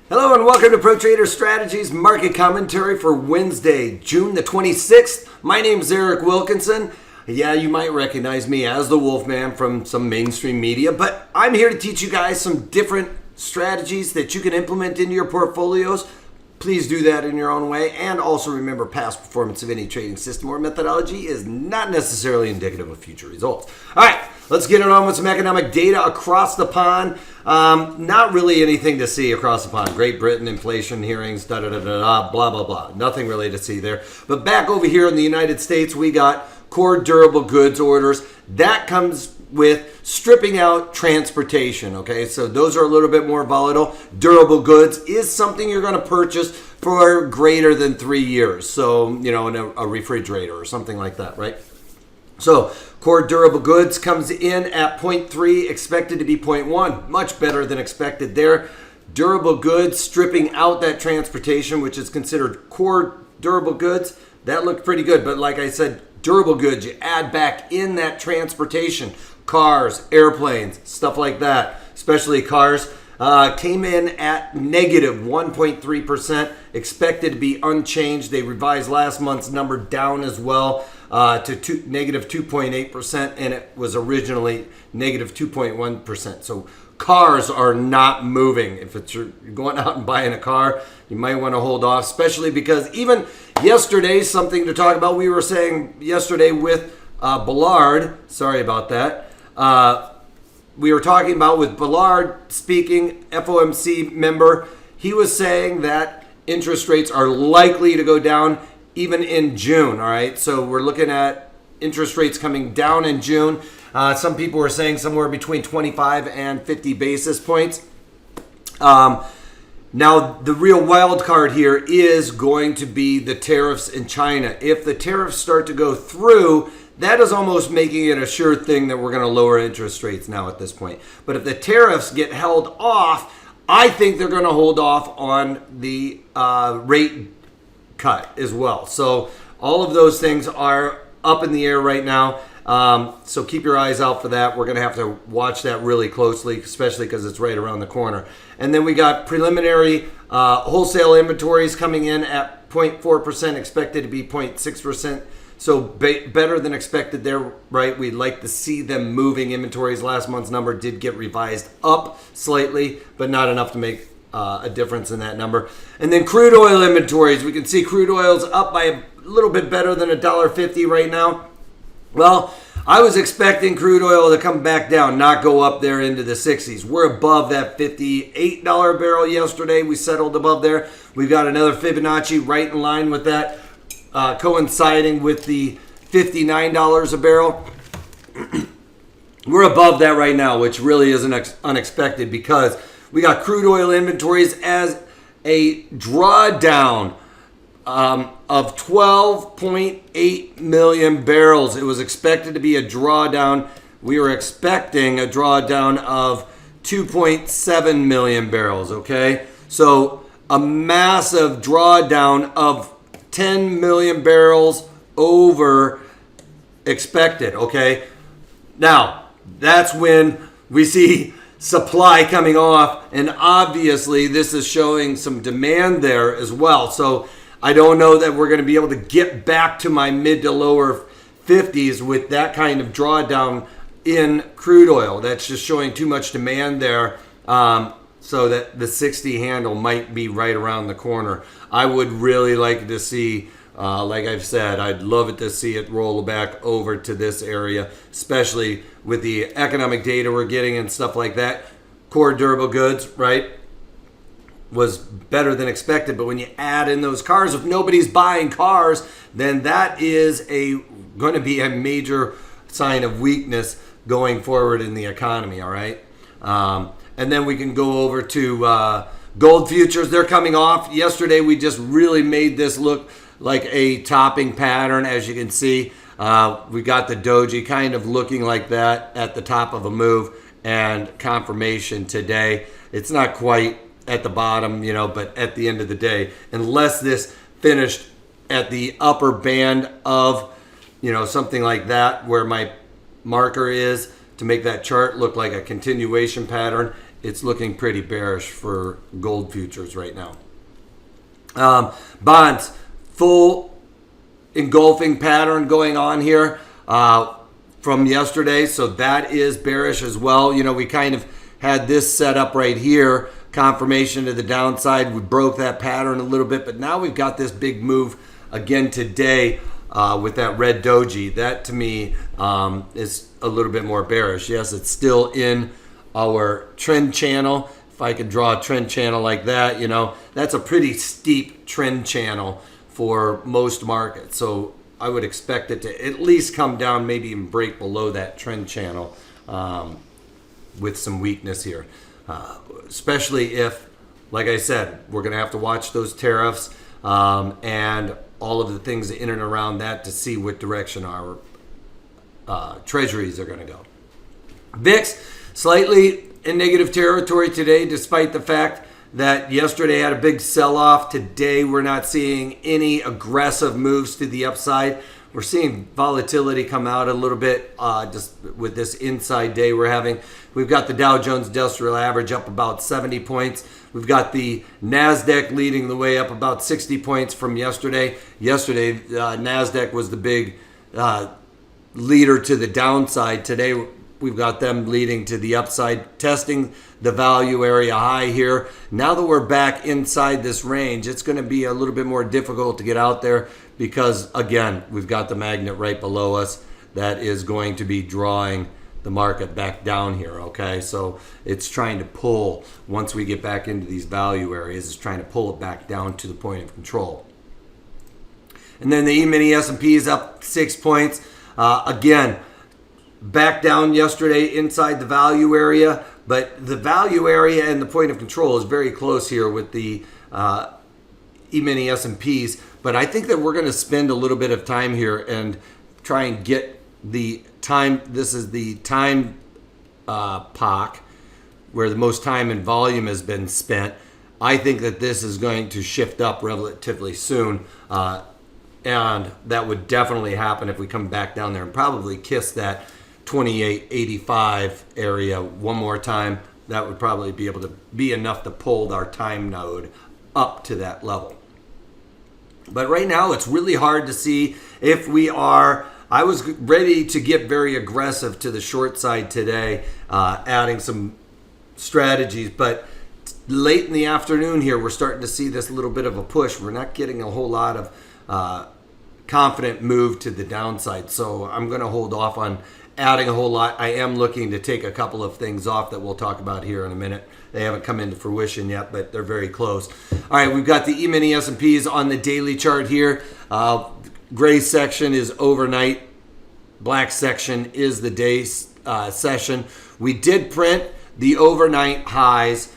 Hello and welcome to Pro Trader Strategies Market Commentary for Wednesday, June the 26th. My name is Eric Wilkinson. Yeah, you might recognize me as the Wolfman from some mainstream media, but I'm here to teach you guys some different strategies that you can implement into your portfolios. Please do that in your own way, and also remember, past performance of any trading system or methodology is not necessarily indicative of future results. All right, let's get it on with some economic data across the pond. Not really anything to see across the pond. Great Britain inflation hearings, blah, blah, blah. Nothing really to see there. But back over here in the United States, we got core durable goods orders. That comes with stripping out transportation, okay? So those are a little bit more volatile. Durable goods is something you're going to purchase for greater than 3 years. So, you know, in a refrigerator or something like that, right? So core durable goods comes in at 0.3, expected to be 0.1. Much better than expected there. Durable goods, stripping out that transportation, which is considered core durable goods, that looked pretty good. But like I said, durable goods, you add back in that transportation, cars, airplanes, stuff like that, especially cars, came in at negative 1.3%, expected to be unchanged. They revised last month's number down as well to negative 2.8%, and it was originally negative 2.1%. So cars are not moving. If you're going out and buying a car, you might want to hold off, especially because even yesterday, something to talk about, we were saying yesterday with Ballard, sorry about that, we were talking about with Ballard speaking, FOMC member, he was saying that interest rates are likely to go down even in June, all right? So we're looking at interest rates coming down in June. Some people were saying somewhere between 25 and 50 basis points. Now, the real wild card here is going to be the tariffs in China. If the tariffs start to go through, that is almost making it a sure thing that we're going to lower interest rates now at this point. But if the tariffs get held off, I think they're going to hold off on the rate cut as well. So all of those things are up in the air right now. So keep your eyes out for that. We're going to have to watch that really closely, especially because it's right around the corner. And then we got preliminary wholesale inventories coming in at 0.4%, expected to be 0.6%. So better than expected there, right? We'd like to see them moving. Inventories, last month's number did get revised up slightly, but not enough to make a difference in that number. And then crude oil inventories. We can see crude oil's up by a little bit better than $1.50 right now. Well, I was expecting crude oil to come back down, not go up there into the 60s. We're above that $58 barrel yesterday. We settled above there. We've got another Fibonacci right in line with that, coinciding with the $59 a barrel. We're above that right now, which really isn't unexpected because we got crude oil inventories as a drawdown of 12.8 million barrels. It was expected to be a drawdown. We were expecting a drawdown of 2.7 million barrels, okay? So a massive drawdown of 10 million barrels over expected, okay? Now, that's when we see supply coming off, and obviously this is showing some demand there as well. So I don't know that we're going to be able to get back to my mid to lower 50s with that kind of drawdown in crude oil. That's just showing too much demand there, so that the 60 handle might be right around the corner. I would really like to see, like I've said, I'd love it to see it roll back over to this area, especially with the economic data we're getting and stuff like that. Core durable goods, right, was better than expected. But when you add in those cars, if nobody's buying cars, then that is going to be a major sign of weakness going forward in the economy, all right? And then we can go over to gold futures. They're coming off. Yesterday, we just really made this look like a topping pattern, as you can see. We got the doji kind of looking like that at the top of a move, and confirmation today. It's not quite at the bottom, you know, but at the end of the day, unless this finished at the upper band of, you know, something like that where my marker is to make that chart look like a continuation pattern, it's looking pretty bearish for gold futures right now. Bonds, full engulfing pattern going on here from yesterday, so that is bearish as well. You know, we kind of had this set up right here, confirmation to the downside. We broke that pattern a little bit, but now we've got this big move again today with that red doji. That to me is a little bit more bearish. Yes, it's still in our trend channel. If I could draw a trend channel like that, you know, that's a pretty steep trend channel for most markets. So I would expect it to at least come down, maybe even break below that trend channel with some weakness here. Especially if, like I said, we're going to have to watch those tariffs and all of the things in and around that to see what direction our treasuries are going to go. VIX, slightly in negative territory today, despite the fact that yesterday had a big sell-off. Today, we're not seeing any aggressive moves to the upside. We're seeing volatility come out a little bit just with this inside day we're having. We've got the Dow Jones Industrial Average up about 70 points. We've got the NASDAQ leading the way up about 60 points from yesterday. Yesterday, NASDAQ was the big leader to the downside. Today, we've got them leading to the upside, testing the value area high here. Now that we're back inside this range, it's going to be a little bit more difficult to get out there because, again, we've got the magnet right below us that is going to be drawing the market back down here, okay? So it's trying to pull, once we get back into these value areas, it's trying to pull it back down to the point of control. And then the E-mini S&P is up 6 points. Again, back down yesterday inside the value area, but the value area and the point of control is very close here with the E-mini S&Ps. But I think that we're going to spend a little bit of time here and try and get the time. This is the time POC where the most time and volume has been spent. I think that this is going to shift up relatively soon. And that would definitely happen if we come back down there and probably kiss that 2885 area one more time. That would probably be able to be enough to pull our time node up to that level. But right now it's really hard to see if we are. I was ready to get very aggressive to the short side today, adding some strategies, but late in the afternoon here we're starting to see this little bit of a push. We're not getting a whole lot of confident move to the downside, so I'm going to hold off on adding a whole lot. I am looking to take a couple of things off that we'll talk about here in a minute. They haven't come into fruition yet, but they're very close. All right, we've got the E-mini S&Ps on the daily chart here. Gray section is overnight. Black section is the day session. We did print the overnight highs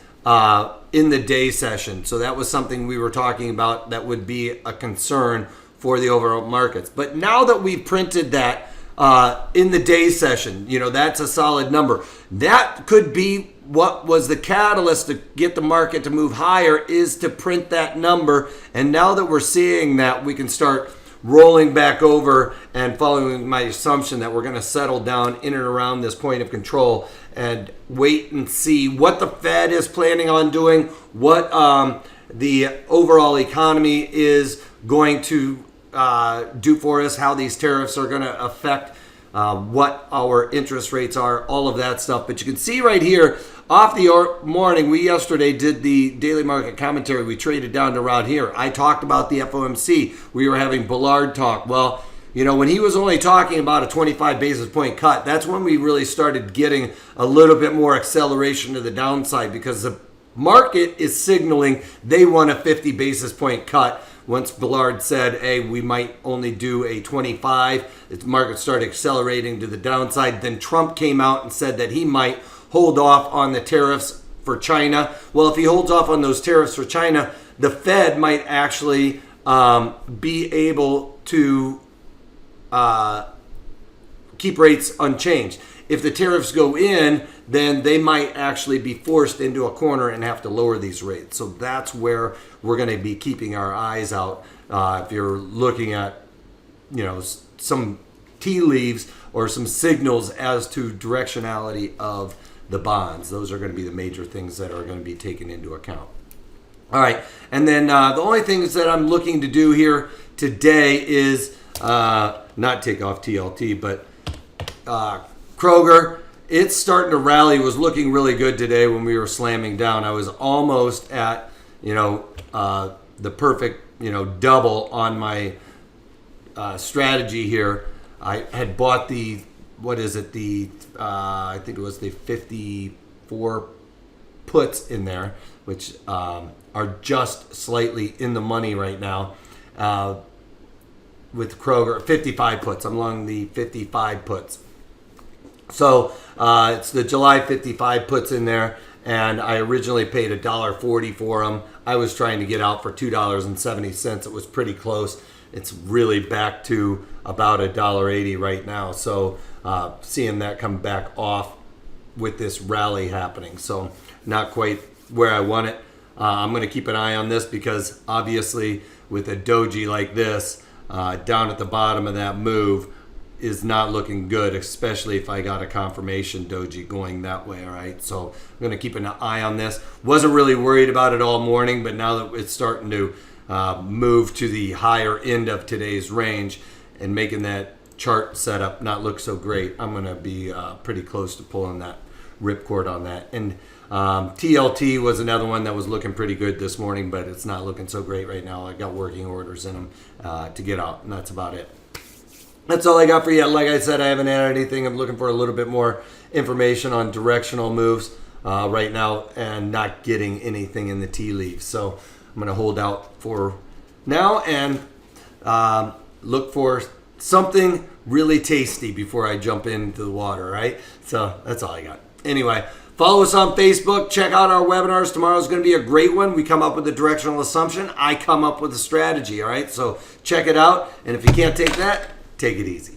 in the day session, so that was something we were talking about that would be a concern for the overall markets. But now that we've printed that in the day session, you know, that's a solid number. That could be what was the catalyst to get the market to move higher, is to print that number. And now that we're seeing that, we can start rolling back over and following my assumption that we're going to settle down in and around this point of control and wait and see what the Fed is planning on doing, what the overall economy is going to do for us, how these tariffs are going to affect what our interest rates are, all of that stuff. But you can see right here, off the morning, we yesterday did the daily market commentary. We traded down to around here. I talked about the FOMC. We were having Bullard talk. Well, you know, when he was only talking about a 25 basis point cut, that's when we really started getting a little bit more acceleration to the downside, because the market is signaling they want a 50 basis point cut. Once Bullard said, hey, we might only do a 25, the market started accelerating to the downside. Then Trump came out and said that he might hold off on the tariffs for China. Well, if he holds off on those tariffs for China, the Fed might actually be able to keep rates unchanged. If the tariffs go in, then they might actually be forced into a corner and have to lower these rates. So that's where we're going to be keeping our eyes out. If you're looking at, you know, some tea leaves or some signals as to directionality of the bonds. Those are going to be the major things that are going to be taken into account. All right, and then the only things that I'm looking to do here today is not take off TLT, but Kroger. It's starting to rally. It was looking really good today when we were slamming down. I was almost at, the perfect, double on my strategy here. I had bought the, I think it was the 54 puts in there, which are just slightly in the money right now. With Kroger, 55 puts. I'm along the 55 puts. So it's the July 55 puts in there, and I originally paid $1.40 for them. I was trying to get out for $2.70. It was pretty close. It's really back to about $1.80 right now. So seeing that come back off with this rally happening. So not quite where I want it. I'm going to keep an eye on this because obviously with a doji like this down at the bottom of that move is not looking good, especially if I got a confirmation doji going that way. All right, so I'm going to keep an eye on this. Wasn't really worried about it all morning, but now that it's starting to move to the higher end of today's range and making that chart setup not look so great, I'm going to be pretty close to pulling that ripcord on that. And TLT was another one that was looking pretty good this morning, but it's not looking so great right now. I got working orders in them to get out, and that's about it. That's all I got for you. Like I said, I haven't added anything. I'm looking for a little bit more information on directional moves right now and not getting anything in the tea leaves. So I'm going to hold out for now and look for something really tasty before I jump into the water, right? So that's all I got. Anyway, follow us on Facebook. Check out our webinars. Tomorrow is going to be a great one. We come up with a directional assumption. I come up with a strategy, all right? So check it out. And if you can't take that, take it easy.